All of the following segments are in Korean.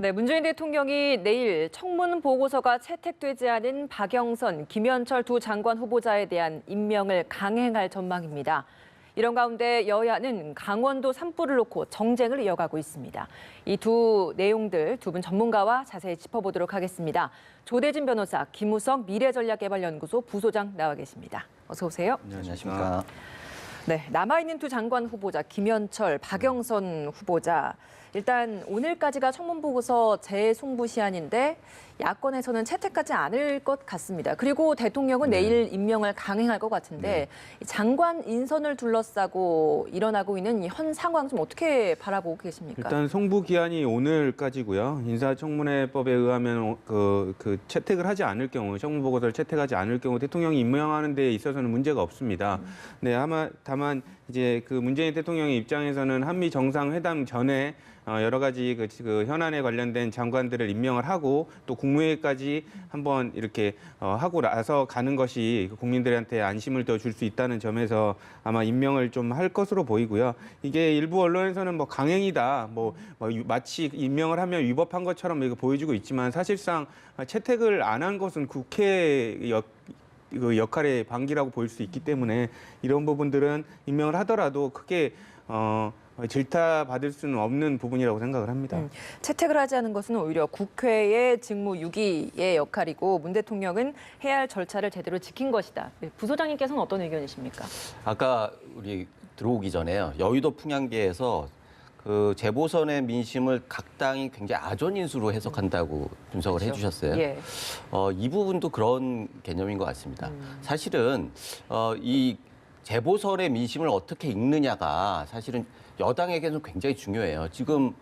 네, 문재인 대통령이 내일 청문 보고서가 채택되지 않은 박영선, 김현철 두 장관 후보자에 대한 임명을 강행할 전망입니다. 이런 가운데 여야는 강원도 산불을 놓고 정쟁을 이어가고 있습니다. 이 두 내용들 두 분 전문가와 자세히 짚어보도록 하겠습니다. 조대진 변호사, 김우석 미래전략개발연구소 부소장 나와 계십니다. 어서 오세요. 안녕하십니까. 네, 남아있는 두 장관 후보자 김현철, 박영선 후보자. 일단 오늘까지가 청문보고서 재송부시한인데 야권에서는 채택하지 않을 것 같습니다. 그리고 대통령은 내일 임명을 강행할 것 같은데 장관 인선을 둘러싸고 일어나고 있는 이 현 상황 좀 어떻게 바라보고 계십니까? 일단 송부 기한이 오늘까지고요. 인사청문회법에 의하면 그 채택을 하지 않을 경우, 청문보고서를 채택하지 않을 경우 대통령이 임명하는 데 있어서는 문제가 없습니다. 네, 다만 이제 그 문재인 대통령의 입장에서는 한미 정상회담 전에 여러 가지 그 현안에 관련된 장관들을 임명을 하고 또 국무회의까지 한번 이렇게 하고 나서 가는 것이 국민들한테 안심을 더 줄 수 있다는 점에서 아마 임명을 좀 할 것으로 보이고요. 이게 일부 언론에서는 뭐 강행이다, 마치 임명을 하면 위법한 것처럼 이거 보여지고 있지만 사실상 채택을 안 한 것은 국회의 역할의 방기라고 볼 수 있기 때문에 이런 부분들은 임명을 하더라도 크게 질타받을 수는 없는 부분이라고 생각을 합니다. 채택을 하지 않은 것은 오히려 국회의 직무유기의 역할이고 문 대통령은 해야 할 절차를 제대로 지킨 것이다. 부소장님께서는 어떤 의견이십니까? 아까 우리 들어오기 전에요. 여의도 풍향계에서 그 재보선의 민심을 각 당이 굉장히 아전인수로 해석한다고 분석을 그렇죠. 해주셨어요. 예. 이 부분도 그런 개념인 것 같습니다. 사실은 이 재보선의 민심을 어떻게 읽느냐가 사실은 여당에게는 굉장히 중요해요. 지금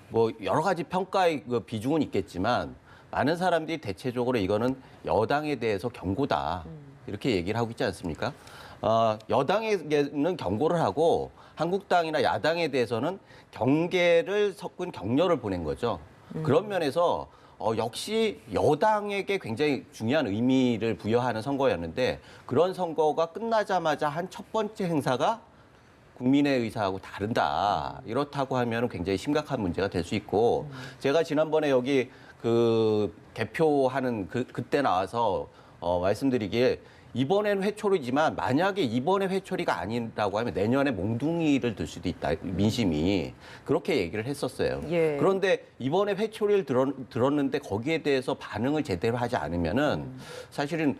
뭐 여러 가지 평가의 그 비중은 있겠지만 많은 사람들이 대체적으로 이거는 여당에 대해서 경고다 이렇게 얘기를 하고 있지 않습니까? 여당에게는 경고를 하고 한국당이나 야당에 대해서는 경계를 섞은 격려를 보낸 거죠. 그런 면에서 역시 여당에게 굉장히 중요한 의미를 부여하는 선거였는데 그런 선거가 끝나자마자 한 첫 번째 행사가 국민의 의사하고 다른다. 이렇다고 하면 굉장히 심각한 문제가 될 수 있고 제가 지난번에 여기 그 개표하는 그때 나와서 말씀드리기에 이번엔 회초리지만 만약에 이번에 회초리가 아니라고 하면 내년에 몽둥이를 들 수도 있다. 민심이 그렇게 얘기를 했었어요. 예. 그런데 이번에 회초리를 들었는데 거기에 대해서 반응을 제대로 하지 않으면은 사실은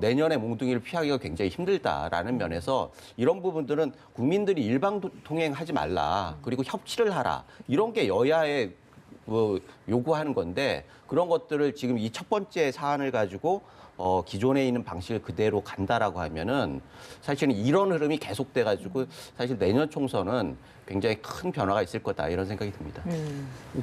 내년에 몽둥이를 피하기가 굉장히 힘들다라는 면에서 이런 부분들은 국민들이 일방통행하지 말라. 그리고 협치를 하라. 이런 게 여야의 요구하는 건데 그런 것들을 지금 이 첫 번째 사안을 가지고 기존에 있는 방식을 그대로 간다라고 하면은 사실은 이런 흐름이 계속돼 가지고 사실 내년 총선은 굉장히 큰 변화가 있을 거다 이런 생각이 듭니다.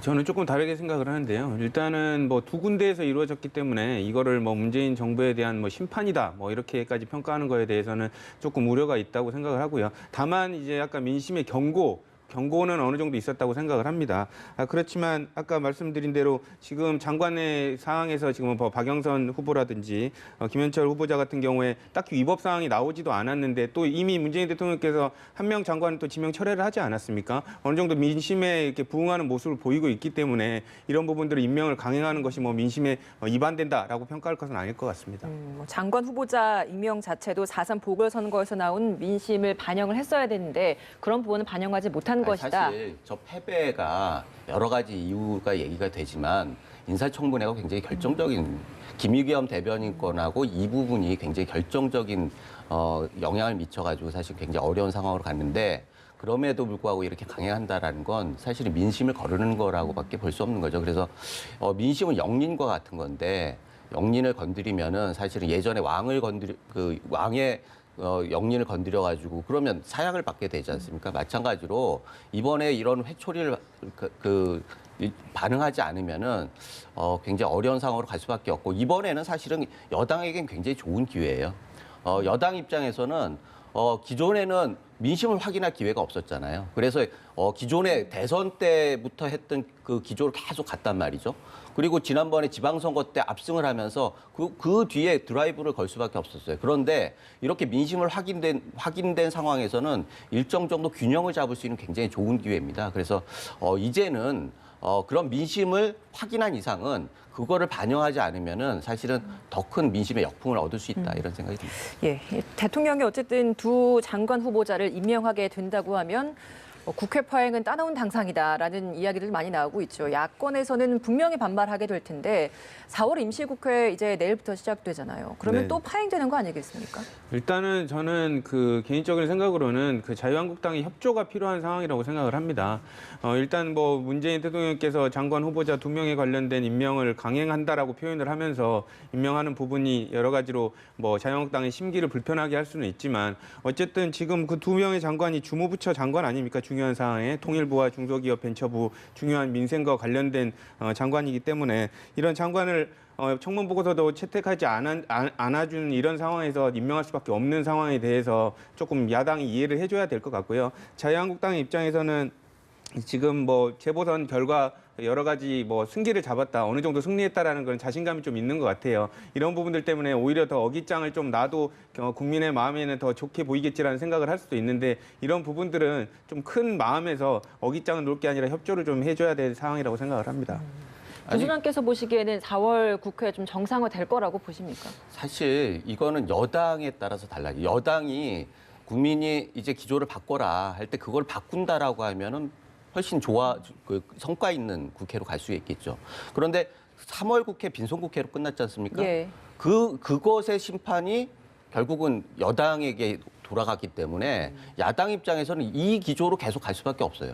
저는 조금 다르게 생각을 하는데요. 일단은 뭐 두 군데에서 이루어졌기 때문에 이거를 뭐 문재인 정부에 대한 뭐 심판이다 뭐 이렇게까지 평가하는 거에 대해서는 조금 우려가 있다고 생각을 하고요. 다만 이제 아까 민심의 경고는 어느 정도 있었다고 생각을 합니다. 그렇지만 아까 말씀드린 대로 지금 장관의 상황에서 지금 뭐 박영선 후보라든지 김현철 후보자 같은 경우에 딱히 위법 사항이 나오지도 않았는데 또 이미 문재인 대통령께서 한 명 장관을 또 지명 철회를 하지 않았습니까? 어느 정도 민심에 이렇게 부응하는 모습을 보이고 있기 때문에 이런 부분들을 임명을 강행하는 것이 뭐 민심에 위반된다라고 평가할 것은 아닐 것 같습니다. 장관 후보자 임명 자체도 4.3 보궐선거에서 나온 민심을 반영을 했어야 되는데 그런 부분은 반영하지 못한 것이다. 사실 저 패배가 여러 가지 이유가 얘기가 되지만 인사청문회가 굉장히 결정적인 김의겸 대변인권하고 이 부분이 굉장히 결정적인 영향을 미쳐가지고 사실 굉장히 어려운 상황으로 갔는데 그럼에도 불구하고 이렇게 강행한다라는 건 사실은 민심을 거르는 거라고밖에 볼 수 없는 거죠. 그래서 민심은 영린과 같은 건데 영린을 건드리면은 사실은 예전에 왕의 영린을 건드려가지고 그러면 사약을 받게 되지 않습니까? 마찬가지로 이번에 이런 회초리를 반응하지 않으면은 굉장히 어려운 상황으로 갈 수밖에 없고 이번에는 사실은 여당에겐 굉장히 좋은 기회예요. 여당 입장에서는 기존에는 민심을 확인할 기회가 없었잖아요. 그래서 기존에 대선 때부터 했던 그 기조를 계속 갔단 말이죠. 그리고 지난번에 지방선거 때 압승을 하면서 그 뒤에 드라이브를 걸 수밖에 없었어요. 그런데 이렇게 민심을 확인된 상황에서는 일정 정도 균형을 잡을 수 있는 굉장히 좋은 기회입니다. 그래서 이제는 그런 민심을 확인한 이상은 그거를 반영하지 않으면은 사실은 더 큰 민심의 역풍을 얻을 수 있다 이런 생각이 듭니다. 예, 대통령이 어쨌든 두 장관 후보자를 임명하게 된다고 하면 국회 파행은 따놓은 당상이다라는 이야기들 많이 나오고 있죠. 야권에서는 분명히 반발하게 될 텐데 4월 임시국회 이제 내일부터 시작되잖아요. 그러면 네. 또 파행되는 거 아니겠습니까? 일단은 저는 그 개인적인 생각으로는 그 자유한국당의 협조가 필요한 상황이라고 생각을 합니다. 일단 뭐 문재인 대통령께서 장관 후보자 2명에 관련된 임명을 강행한다라고 표현을 하면서 임명하는 부분이 여러 가지로 뭐 자유한국당의 심기를 불편하게 할 수는 있지만 어쨌든 지금 그 2명의 장관이 주무부처 장관 아닙니까? 중요한 사항에 통일부와 중소기업 벤처부 중요한 민생과 관련된 장관이기 때문에 이런 장관을 청문 보고서도 채택하지 않아준 이런 상황에서 임명할 수밖에 없는 상황에 대해서 조금 야당이 이해를 해줘야 될 것 같고요. 자유한국당의 입장에서는 지금 뭐 재보선 결과 여러 가지 뭐 승기를 잡았다, 어느 정도 승리했다라는 그런 자신감이 좀 있는 것 같아요. 이런 부분들 때문에 오히려 더 어깃장을 좀 놔도 국민의 마음에는 더 좋게 보이겠지라는 생각을 할 수도 있는데 이런 부분들은 좀 큰 마음에서 어깃장을 놓을 게 아니라 협조를 좀 해줘야 될 상황이라고 생각을 합니다. 조 소장께서 보시기에는 4월 국회 좀 정상화될 거라고 보십니까? 사실 이거는 여당에 따라서 달라요. 여당이 국민이 이제 기조를 바꿔라 할 때 그걸 바꾼다라고 하면은 훨씬 그 성과 있는 국회로 갈 수 있겠죠. 그런데 3월 국회 빈손국회로 끝났지 않습니까? 예. 그것의 심판이 결국은 여당에게 돌아갔기 때문에 야당 입장에서는 이 기조로 계속 갈 수밖에 없어요.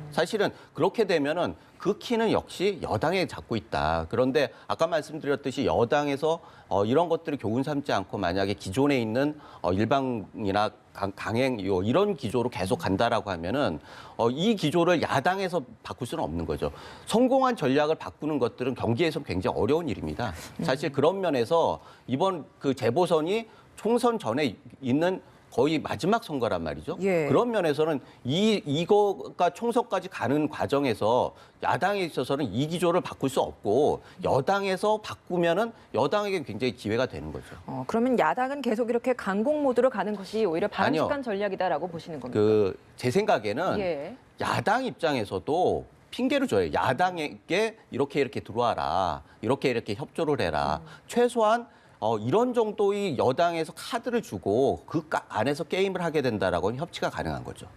사실은 그렇게 되면은 그 키는 역시 여당에 잡고 있다. 그런데 아까 말씀드렸듯이 여당에서 이런 것들을 교훈 삼지 않고 만약에 기존에 있는 일방이나 강행 이런 기조로 계속 간다라고 하면은 이 기조를 야당에서 바꿀 수는 없는 거죠. 성공한 전략을 바꾸는 것들은 경기에서 굉장히 어려운 일입니다. 사실 그런 면에서 이번 그 재보선이 총선 전에 있는 거의 마지막 선거란 말이죠. 예. 그런 면에서는 이거가 총선까지 가는 과정에서 야당에 있어서는 이 기조를 바꿀 수 없고 여당에서 바꾸면은 여당에게 굉장히 기회가 되는 거죠. 그러면 야당은 계속 이렇게 강공 모드로 가는 것이 오히려 바람직한 아니요. 전략이다라고 보시는 겁니까? 제 생각에는 예. 야당 입장에서도 핑계를 줘요. 야당에게 이렇게 들어와라. 이렇게 협조를 해라. 최소한 이런 정도의 여당에서 카드를 주고 그 안에서 게임을 하게 된다라고는 협치가 가능한 거죠.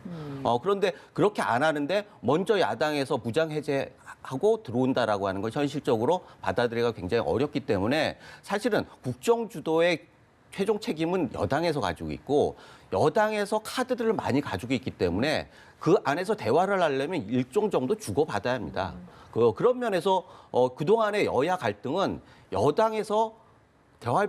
그런데 그렇게 안 하는데 먼저 야당에서 무장 해제하고 들어온다라고 하는 건 현실적으로 받아들이기가 굉장히 어렵기 때문에 사실은 국정 주도의 최종 책임은 여당에서 가지고 있고 여당에서 카드들을 많이 가지고 있기 때문에 그 안에서 대화를 하려면 일정 정도 주고받아야 합니다. 그런 면에서 그동안의 여야 갈등은 여당에서 대화의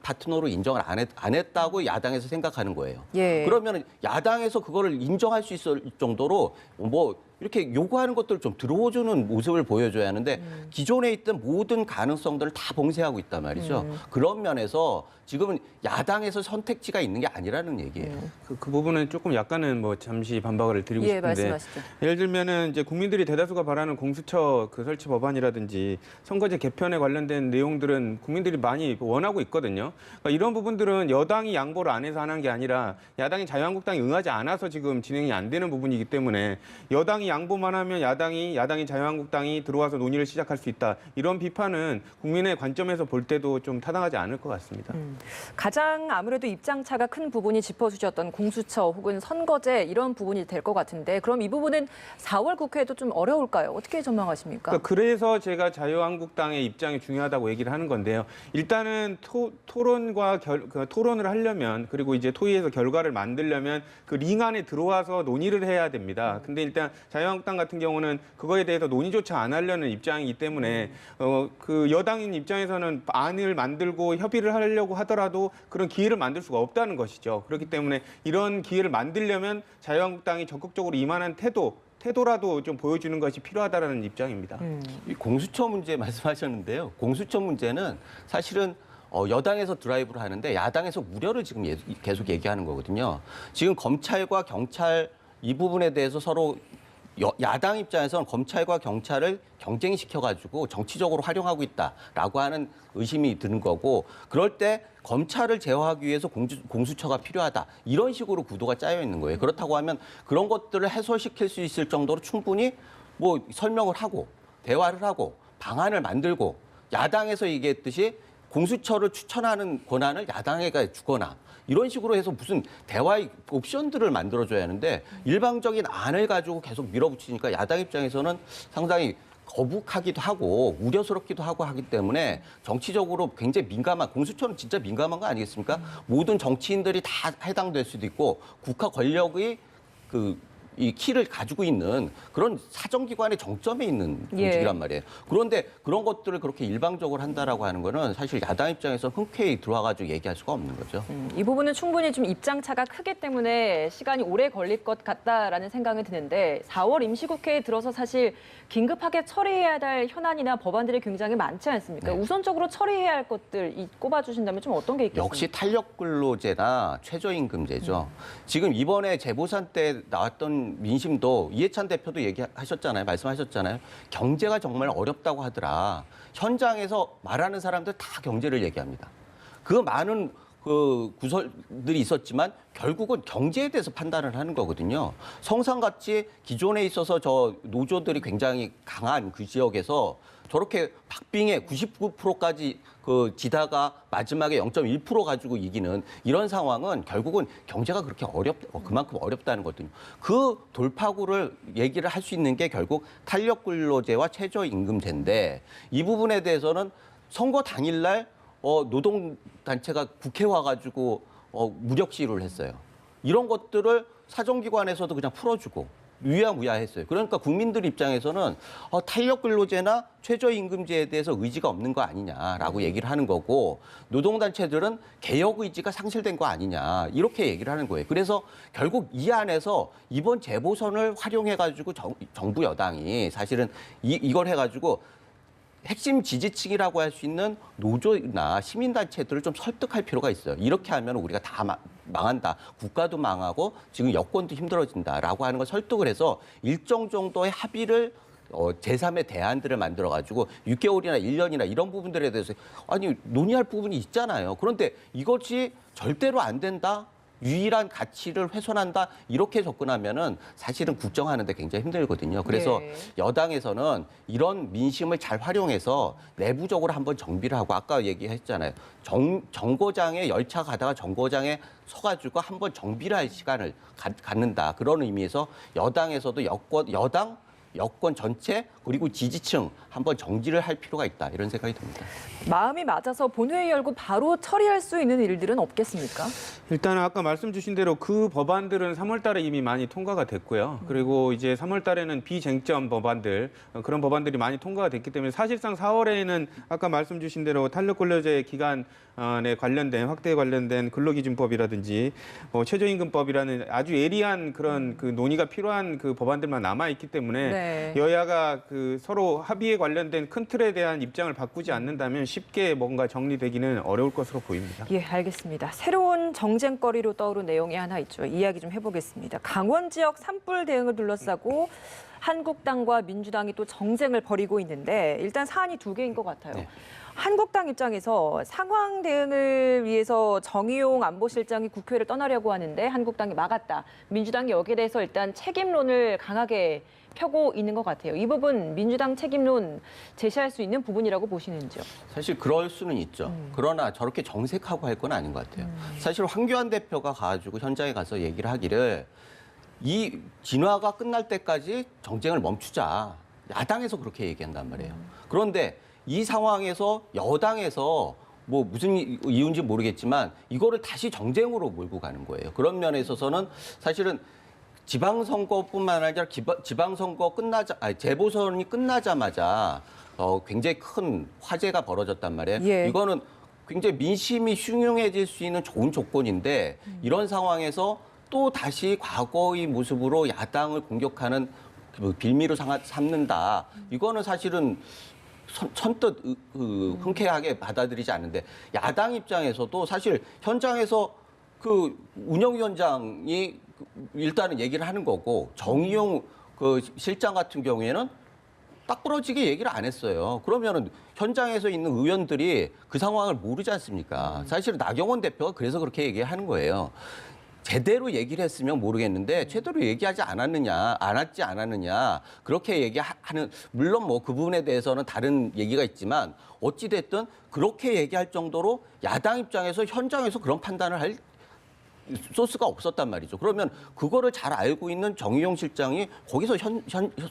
파트너로 인정을 안 했다고 야당에서 생각하는 거예요. 예. 그러면 야당에서 그거를 인정할 수 있을 정도로 뭐 이렇게 요구하는 것들을 좀 들어주는 모습을 보여줘야 하는데 기존에 있던 모든 가능성들을 다 봉쇄하고 있단 말이죠. 그런 면에서 지금은 야당에서 선택지가 있는 게 아니라는 얘기예요. 그 부분은 조금 약간은 뭐 잠시 반박을 드리고 예, 싶은데 말씀하시죠. 예를 들면은 이제 국민들이 대다수가 바라는 공수처 그 설치 법안이라든지 선거제 개편에 관련된 내용들은 국민들이 많이 원하고 있거든요. 그러니까 이런 부분들은 여당이 양보를 안 해서 하는 게 아니라 야당이 자유한국당이 응하지 않아서 지금 진행이 안 되는 부분이기 때문에 여당이 양보만 하면 야당이 자유한국당이 들어와서 논의를 시작할 수 있다. 이런 비판은 국민의 관점에서 볼 때도 좀 타당하지 않을 것 같습니다. 가장 아무래도 입장차가 큰 부분이 짚어주셨던 공수처 혹은 선거제 이런 부분이 될 것 같은데 그럼 이 부분은 4월 국회에도 좀 어려울까요? 어떻게 전망하십니까? 그러니까 그래서 제가 자유한국당의 입장이 중요하다고 얘기를 하는 건데요. 일단은 토론과 토론을 하려면 그리고 이제 토의에서 결과를 만들려면 그 링 안에 들어와서 논의를 해야 됩니다. 근데 일단 자유한국당 같은 경우는 그거에 대해서 논의조차 안 하려는 입장이기 때문에 그 여당인 입장에서는 안을 만들고 협의를 하려고 하더라도 그런 기회를 만들 수가 없다는 것이죠. 그렇기 때문에 이런 기회를 만들려면 자유한국당이 적극적으로 임하는 태도라도 좀 보여주는 것이 필요하다는 입장입니다. 이 공수처 문제 말씀하셨는데요. 공수처 문제는 사실은 여당에서 드라이브를 하는데 야당에서 우려를 지금 계속 얘기하는 거거든요. 지금 검찰과 경찰 이 부분에 대해서 서로 야당 입장에서는 검찰과 경찰을 경쟁시켜가지고 정치적으로 활용하고 있다라고 하는 의심이 드는 거고 그럴 때 검찰을 제어하기 위해서 공수처가 필요하다. 이런 식으로 구도가 짜여 있는 거예요. 그렇다고 하면 그런 것들을 해소시킬 수 있을 정도로 충분히 뭐 설명을 하고 대화를 하고 방안을 만들고 야당에서 얘기했듯이 공수처를 추천하는 권한을 야당에게 주거나 이런 식으로 해서 무슨 대화의 옵션들을 만들어줘야 하는데 일방적인 안을 가지고 계속 밀어붙이니까 야당 입장에서는 상당히 거북하기도 하고 우려스럽기도 하고 하기 때문에 정치적으로 굉장히 민감한, 공수처는 진짜 민감한 거 아니겠습니까? 모든 정치인들이 다 해당될 수도 있고 국가 권력의 이 키를 가지고 있는 그런 사정기관의 정점에 있는 조직이란 말이에요. 그런데 그런 것들을 그렇게 일방적으로 한다라고 하는 거는 사실 야당 입장에서 흔쾌히 들어와가지고 얘기할 수가 없는 거죠. 이 부분은 충분히 좀 입장차가 크기 때문에 시간이 오래 걸릴 것 같다라는 생각이 드는데 4월 임시국회에 들어서 사실 긴급하게 처리해야 할 현안이나 법안들이 굉장히 많지 않습니까? 네. 우선적으로 처리해야 할 것들 꼽아주신다면 좀 어떤 게 있겠습니까? 역시 탄력근로제나 최저임금제죠. 지금 이번에 재보선 때 나왔던 민심도 이해찬 대표도 얘기하셨잖아요. 말씀하셨잖아요. 경제가 정말 어렵다고 하더라. 현장에서 말하는 사람들 다 경제를 얘기합니다. 그 많은 구설들이 있었지만 결국은 경제에 대해서 판단을 하는 거거든요. 성산같이 기존에 있어서 저 노조들이 굉장히 강한 그 지역에서 저렇게 박빙의 99%까지 지다가 마지막에 0.1% 가지고 이기는 이런 상황은 결국은 경제가 그렇게 그만큼 어렵다는 거거든요. 그 돌파구를 얘기를 할 수 있는 게 결국 탄력근로제와 최저임금제인데 이 부분에 대해서는 선거 당일날 노동단체가 국회 와가지고 무력 시위를 했어요. 이런 것들을 사정기관에서도 그냥 풀어주고 유야무야했어요. 그러니까 국민들 입장에서는 탄력근로제나 최저임금제에 대해서 의지가 없는 거 아니냐라고 얘기를 하는 거고 노동단체들은 개혁 의지가 상실된 거 아니냐 이렇게 얘기를 하는 거예요. 그래서 결국 이 안에서 이번 재보선을 활용해가지고 정부 여당이 사실은 이걸 해가지고 핵심 지지층이라고 할 수 있는 노조나 시민단체들을 좀 설득할 필요가 있어요. 이렇게 하면 우리가 다 망한다. 국가도 망하고 지금 여건도 힘들어진다라고 하는 걸 설득을 해서 일정 정도의 합의를 제3의 대안들을 만들어가지고 6개월이나 1년이나 이런 부분들에 대해서 아니 논의할 부분이 있잖아요. 그런데 이것이 절대로 안 된다. 유일한 가치를 훼손한다 이렇게 접근하면은 사실은 국정하는데 굉장히 힘들거든요. 그래서 네. 여당에서는 이런 민심을 잘 활용해서 내부적으로 한번 정비를 하고 아까 얘기했잖아요. 정거장에 열차 가다가 정거장에 서가지고 한번 정비를 할 시간을 갖는다. 그런 의미에서 여당에서도 여권 전체 그리고 지지층 한번 정지를 할 필요가 있다 이런 생각이 듭니다. 마음이 맞아서 본회의 열고 바로 처리할 수 있는 일들은 없겠습니까? 일단 아까 말씀 주신 대로 그 법안들은 3월 달에 이미 많이 통과가 됐고요. 그리고 이제 3월 달에는 비쟁점 법안들, 그런 법안들이 많이 통과가 됐기 때문에 사실상 4월에는 아까 말씀 주신 대로 탄력근로제 기간에 관련된 확대에 관련된 근로기준법이라든지 최저임금법이라는 아주 예리한 그런 그 논의가 필요한 그 법안들만 남아 있기 때문에 네. 여야가 그 서로 합의에 관련된 큰 틀에 대한 입장을 바꾸지 않는다면 쉽게 뭔가 정리되기는 어려울 것으로 보입니다. 예, 알겠습니다. 새로운 정쟁거리로 떠오른 내용이 하나 있죠. 이야기 좀 해보겠습니다. 강원 지역 산불 대응을 둘러싸고 한국당과 민주당이 또 정쟁을 벌이고 있는데 일단 사안이 두 개인 것 같아요. 네. 한국당 입장에서 상황 대응을 위해서 정의용 안보실장이 국회를 떠나려고 하는데 한국당이 막았다. 민주당이 여기에 대해서 일단 책임론을 강하게 펴고 있는 것 같아요. 이 부분 민주당 책임론 제시할 수 있는 부분이라고 보시는지요? 사실 그럴 수는 있죠. 그러나 저렇게 정색하고 할 건 아닌 것 같아요. 사실 황교안 대표가 가지고 현장에 가서 얘기를 하기를 이 진화가 끝날 때까지 정쟁을 멈추자. 야당에서 그렇게 얘기한단 말이에요. 그런데 이 상황에서 여당에서 뭐 무슨 이유인지 모르겠지만 이거를 다시 정쟁으로 몰고 가는 거예요. 그런 면에 있어서는 사실은 지방선거뿐만 아니라 지방선거 재보선이 끝나자마자 굉장히 큰 화제가 벌어졌단 말이에요. 예. 이거는 굉장히 민심이 흉흉해질 수 있는 좋은 조건인데 이런 상황에서 또 다시 과거의 모습으로 야당을 공격하는 빌미로 삼는다. 이거는 사실은 선뜻 흔쾌하게 받아들이지 않는데 야당 입장에서도 사실 현장에서 그 운영위원장이 일단은 얘기를 하는 거고 정의용 그 실장 같은 경우에는 딱 부러지게 얘기를 안 했어요. 그러면은 현장에서 있는 의원들이 그 상황을 모르지 않습니까? 사실은 나경원 대표가 그래서 그렇게 얘기하는 거예요. 제대로 얘기를 했으면 모르겠는데 제대로 얘기하지 않았느냐, 안 했지 않았느냐 그렇게 얘기하는 물론 뭐 그 부분에 대해서는 다른 얘기가 있지만 어찌 됐든 그렇게 얘기할 정도로 야당 입장에서 현장에서 그런 판단을 할 소스가 없었단 말이죠. 그러면 그거를 잘 알고 있는 정의용 실장이 거기서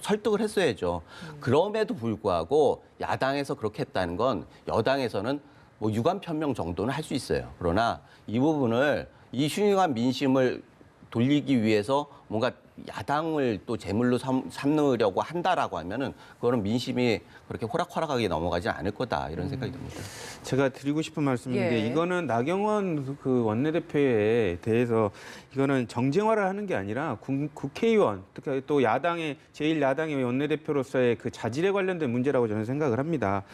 설득을 했어야죠. 그럼에도 불구하고 야당에서 그렇게 했다는 건 여당에서는 뭐 유감 편명 정도는 할 수 있어요. 그러나 이 부분을 이 흉흉한 민심을 돌리기 위해서 뭔가 야당을 또 제물로 삼으려고 한다라고 하면은 그거는 민심이 그렇게 호락호락하게 넘어가지 않을 거다 이런 생각이 듭니다. 제가 드리고 싶은 말씀인데 예. 이거는 나경원 그 원내대표에 대해서 이거는 정쟁화를 하는 게 아니라 국회의원 특히 또 야당의 제1야당의 원내대표로서의 그 자질에 관련된 문제라고 저는 생각을 합니다.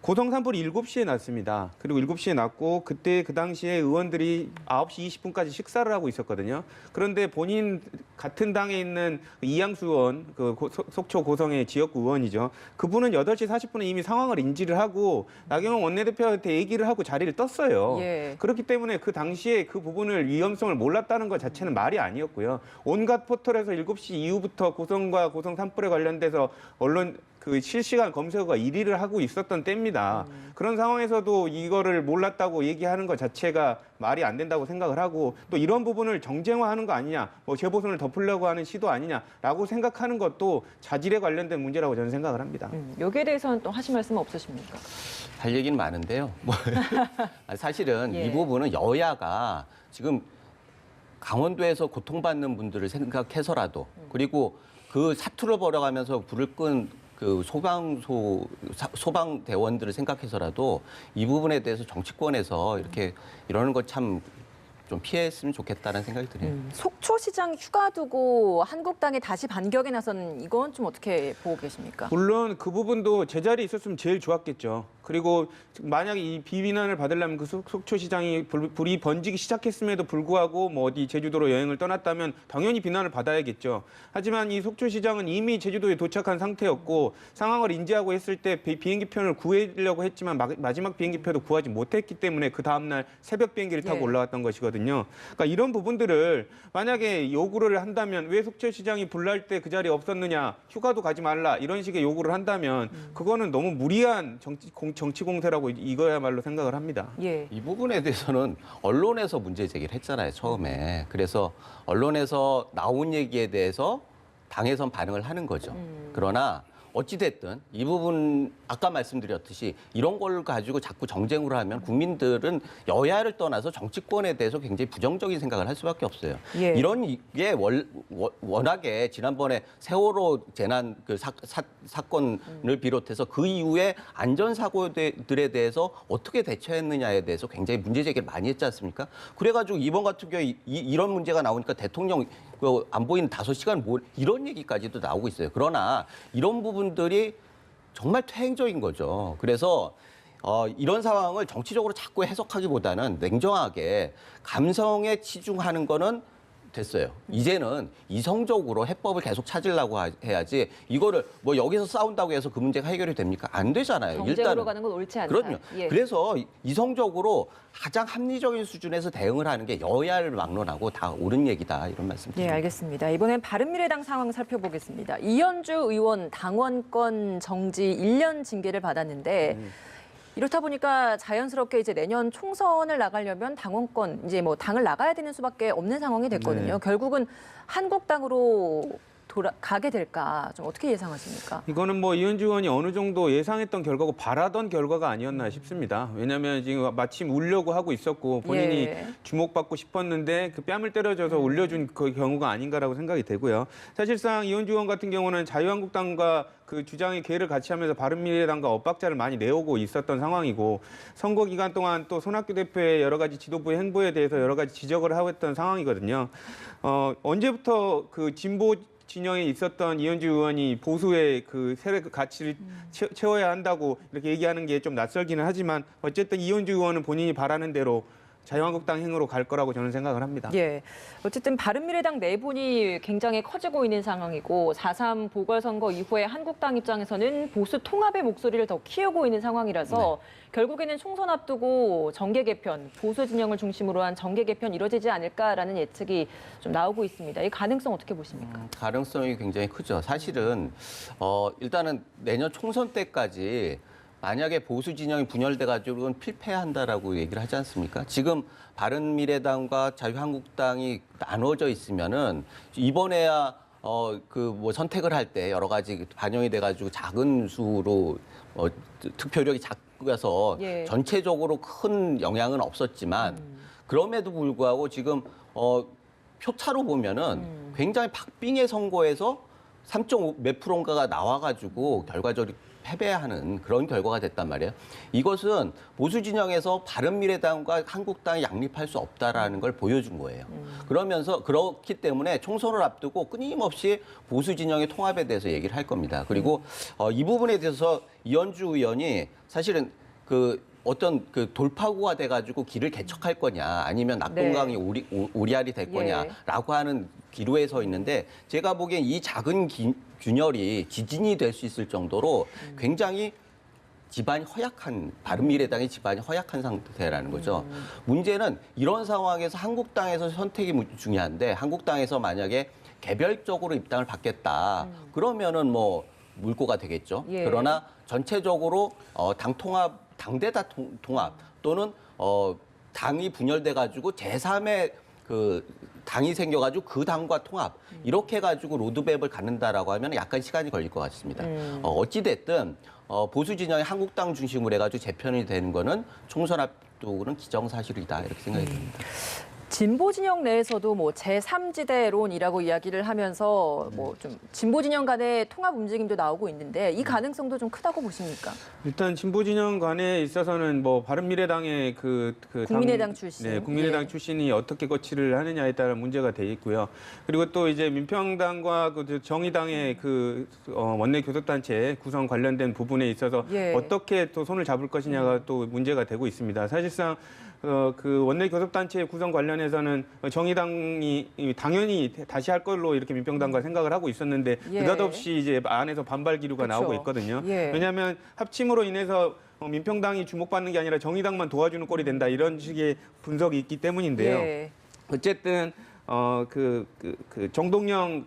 고성 산불이 7시에 났습니다. 그리고 7시에 났고 그때 그 당시에 의원들이 9시 20분까지 식사를 하고 있었거든요. 그런데 본인 같은 당에 있는 이양수 의원, 그 속초 고성의 지역구 의원이죠. 그분은 8시 40분에 이미 상황을 인지를 하고 나경원 원내대표한테 얘기를 하고 자리를 떴어요. 예. 그렇기 때문에 그 당시에 그 부분을 위험성을 몰랐다는 것 자체는 말이 아니었고요. 온갖 포털에서 7시 이후부터 고성과 고성 산불에 관련돼서 언론 그 실시간 검색어가 1위를 하고 있었던 때입니다. 그런 상황에서도 이거를 몰랐다고 얘기하는 것 자체가 말이 안 된다고 생각을 하고 또 이런 부분을 정쟁화하는 거 아니냐, 뭐 재보선을 덮으려고 하는 시도 아니냐라고 생각하는 것도 자질에 관련된 문제라고 저는 생각을 합니다. 여기에 대해서는 또 하실 말씀 없으십니까? 할 얘기는 많은데요. 뭐 사실은 예. 이 부분은 여야가 지금 강원도에서 고통받는 분들을 생각해서라도 그리고 그 사투를 벌여가면서 불을 끈 그 소방대원들을 생각해서라도 이 부분에 대해서 정치권에서 이렇게 이러는 것 참 좀 피했으면 좋겠다는 생각이 드네요. 속초시장 휴가 두고 한국당이 다시 반격에 나선 이건 좀 어떻게 보고 계십니까? 물론 그 부분도 제자리에 있었으면 제일 좋았겠죠. 그리고 만약에 이 비비난을 받으려면 그 속초시장이 불이 번지기 시작했음에도 불구하고 뭐 어디 제주도로 여행을 떠났다면 당연히 비난을 받아야겠죠. 하지만 이 속초시장은 이미 제주도에 도착한 상태였고 상황을 인지하고 했을 때 비행기표를 구하려고 했지만 마지막 비행기표도 구하지 못했기 때문에 그 다음날 새벽 비행기를 타고 예. 올라왔던 것이거든요. 그러니까 이런 부분들을 만약에 요구를 한다면 왜 속초시장이 불날 때 그 자리에 없었느냐, 휴가도 가지 말라 이런 식의 요구를 한다면 그거는 너무 무리한 정치 공세라고 이거야말로 생각을 합니다. 예. 이 부분에 대해서는 언론에서 문제 제기를 했잖아요, 처음에. 그래서 언론에서 나온 얘기에 대해서 당에선 반응을 하는 거죠. 그러나 어찌됐든 이 부분 아까 말씀드렸듯이 이런 걸 가지고 자꾸 정쟁으로 하면 국민들은 여야를 떠나서 정치권에 대해서 굉장히 부정적인 생각을 할 수밖에 없어요. 예. 이런 게 워낙에 지난번에 세월호 재난 그 사건을 비롯해서 그 이후에 안전사고들에 대해서 어떻게 대처했느냐에 대해서 굉장히 문제 제기를 많이 했지 않습니까? 그래가지고 이번 같은 경우에 이런 문제가 나오니까 대통령 안 보이는 5시간 이런 얘기까지도 나오고 있어요. 그러나 이런 부분들이 정말 퇴행적인 거죠. 그래서 이런 상황을 정치적으로 자꾸 해석하기보다는 냉정하게 감성에 치중하는 거는 됐어요. 이제는 이성적으로 해법을 계속 찾으려고 해야지 이거를 뭐 여기서 싸운다고 해서 그 문제가 해결이 됩니까? 안 되잖아요. 정쟁으로 일단은. 가는 건 옳지 않다. 그럼요. 예. 그래서 이성적으로 가장 합리적인 수준에서 대응을 하는 게 여야를 막론하고 다 옳은 얘기다 이런 말씀 네, 드립니다. 알겠습니다. 이번엔 바른미래당 상황 살펴보겠습니다. 이현주 의원 당원권 정지 1년 징계를 받았는데 이렇다 보니까 자연스럽게 이제 내년 총선을 나가려면 당원권 이제 뭐 당을 나가야 되는 수밖에 없는 상황이 됐거든요. 네. 결국은 한국당으로 가게 될까 좀 어떻게 예상하십니까? 이거는 뭐 이현주 의원이 어느 정도 예상했던 결과고 바라던 결과가 아니었나 싶습니다. 왜냐하면 지금 마침 울려고 하고 있었고 본인이 예. 주목받고 싶었는데 그 뺨을 때려줘서 울려준 그 경우가 아닌가라고 생각이 되고요. 사실상 이현주 의원 같은 경우는 자유한국당과 그 주장의 계를 같이 하면서 바른미래당과 엇박자를 많이 내오고 있었던 상황이고 선거 기간 동안 또 손학규 대표의 여러 가지 지도부의 행보에 대해서 여러 가지 지적을 하고 했던 상황이거든요. 언제부터 그 진보 진영에 있었던 이현주 의원이 보수의 그 세력 가치를 채워야 한다고 이렇게 얘기하는 게 좀 낯설기는 하지만 어쨌든 이현주 의원은 본인이 바라는 대로 자유한국당 행으로 갈 거라고 저는 생각을 합니다. 예. 어쨌든 바른미래당 내분이 굉장히 커지고 있는 상황이고 4.3 보궐선거 이후에 한국당 입장에서는 보수 통합의 목소리를 더 키우고 있는 상황이라서 결국에는 총선 앞두고 정계 개편, 보수 진영을 중심으로 한 정계 개편 이뤄지지 않을까라는 예측이 좀 나오고 있습니다. 이 가능성 어떻게 보십니까? 가능성이 굉장히 크죠. 사실은 일단은 내년 총선 때까지 만약에 보수 진영이 분열돼가지고는 필패한다라고 얘기를 하지 않습니까? 지금 바른미래당과 자유한국당이 나눠져 있으면은 이번에야 그 뭐 선택을 할 때 여러 가지 반영이 돼가지고 작은 수로 투표력이 작아서 예. 전체적으로 큰 영향은 없었지만 그럼에도 불구하고 지금 표차로 보면은 굉장히 박빙의 선거에서 3.5 몇 프로인가가 나와가지고 결과적으로 패배하는 그런 결과가 됐단 말이에요. 이것은 보수 진영에서 바른미래당과 한국당이 양립할 수 없다라는 걸 보여준 거예요. 그러면서 그렇기 때문에 총선을 앞두고 끊임없이 보수 진영의 통합에 대해서 얘기를 할 겁니다. 그리고 이 부분에 대해서 이현주 의원이 사실은 어떤 돌파구가 돼가지고 길을 개척할 거냐 아니면 낙동강이 오리알이 될 거냐라고 하는 기로에 서 있는데 제가 보기엔 이 작은 균열이 지진이 될 수 있을 정도로 굉장히 지반이 허약한 바른미래당의 지반이 허약한 상태라는 거죠. 문제는 이런 상황에서 한국당에서 선택이 중요한데 한국당에서 만약에 개별적으로 입당을 받겠다 그러면은 뭐 물꼬가 되겠죠. 예. 그러나 전체적으로 당 통합 당대다 통합 또는 당이 분열돼 가지고 제3의 당이 생겨가지고 그 당과 통합 이렇게 해가지고 로드맵을 갖는다라고 하면 약간 시간이 걸릴 것 같습니다. 어찌 됐든 보수 진영이 한국당 중심으로 해가지고 재편이 되는 거는 총선 앞두고는 기정사실이다 이렇게 생각이 듭니다. 진보 진영 내에서도 뭐 제3지대론이라고 이야기를 하면서 뭐 좀 진보 진영 간의 통합 움직임도 나오고 있는데 이 가능성도 좀 크다고 보십니까? 일단 진보 진영 간에 있어서는 뭐 바른미래당의 국민의당 출신. 국민의당 예. 출신이 어떻게 거치를 하느냐에 따라 문제가 돼 있고요. 그리고 또 이제 민평당과 정의당의 원내 교섭단체 구성 관련된 부분에 있어서 예. 어떻게 또 손을 잡을 것이냐가 또 문제가 되고 있습니다. 사실상 원내 교섭단체 구성 관련해서는 정의당이 당연히 다시 할 걸로 이렇게 민평당과 생각을 하고 있었는데 예. 느닷없이 이제 안에서 반발 기류가 그렇죠. 나오고 있거든요. 예. 왜냐하면 합침으로 인해서 민평당이 주목받는 게 아니라 정의당만 도와주는 꼴이 된다 이런 식의 분석이 있기 때문인데요. 예. 어쨌든 정동영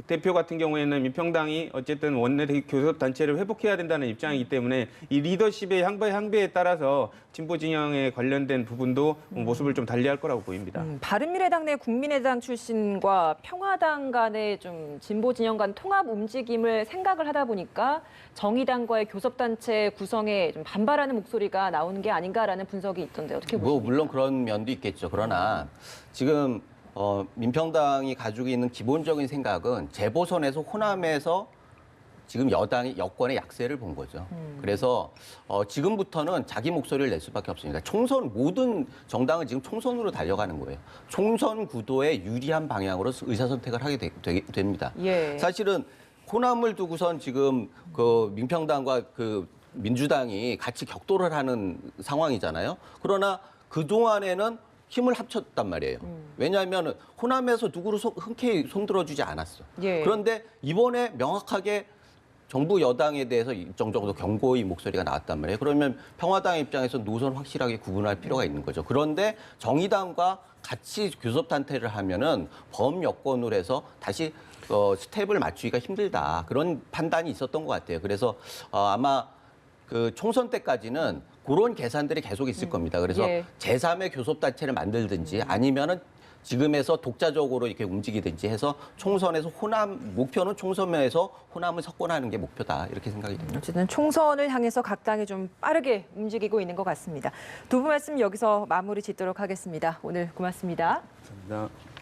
대표 같은 경우에는 민평당이 어쨌든 원내 교섭 단체를 회복해야 된다는 입장이기 때문에 이 리더십의 향배에 따라서 진보 진영에 관련된 부분도 모습을 좀 달리할 거라고 보입니다. 바른미래당 내 국민의당 출신과 평화당 간의 좀 진보 진영 간 통합 움직임을 생각을 하다 보니까 정의당과의 교섭단체 구성에 좀 반발하는 목소리가 나오는 게 아닌가라는 분석이 있던데 어떻게 보십니까? 물론 그런 면도 있겠죠. 그러나 지금 민평당이 가지고 있는 기본적인 생각은 재보선에서 호남에서 지금 여권의 약세를 본 거죠. 그래서 지금부터는 자기 목소리를 낼 수밖에 없습니다. 모든 정당은 지금 총선으로 달려가는 거예요. 총선 구도에 유리한 방향으로 의사선택을 하게 됩니다. 예. 사실은 호남을 두고선 지금 민평당과 민주당이 같이 격돌을 하는 상황이잖아요. 그러나 그동안에는 힘을 합쳤단 말이에요. 왜냐하면 호남에서 누구를 흔쾌히 손들어주지 않았어. 예. 그런데 이번에 명확하게 정부 여당에 대해서 일정 정도 경고의 목소리가 나왔단 말이에요. 그러면 평화당 입장에서 노선 확실하게 구분할 필요가 있는 거죠. 그런데 정의당과 같이 교섭단체를 하면은 범여권으로 해서 다시 스텝을 맞추기가 힘들다. 그런 판단이 있었던 것 같아요. 그래서 아마 총선 때까지는 그런 계산들이 계속 있을 겁니다. 그래서 예. 제3의 교섭단체를 만들든지 아니면은 지금에서 독자적으로 이렇게 움직이든지 해서 총선에서 목표는 총선에서 호남을 석권하는 게 목표다. 이렇게 생각이 듭니다. 어쨌든 총선을 향해서 각 당이 좀 빠르게 움직이고 있는 것 같습니다. 두 분 말씀 여기서 마무리 짓도록 하겠습니다. 오늘 고맙습니다. 감사합니다.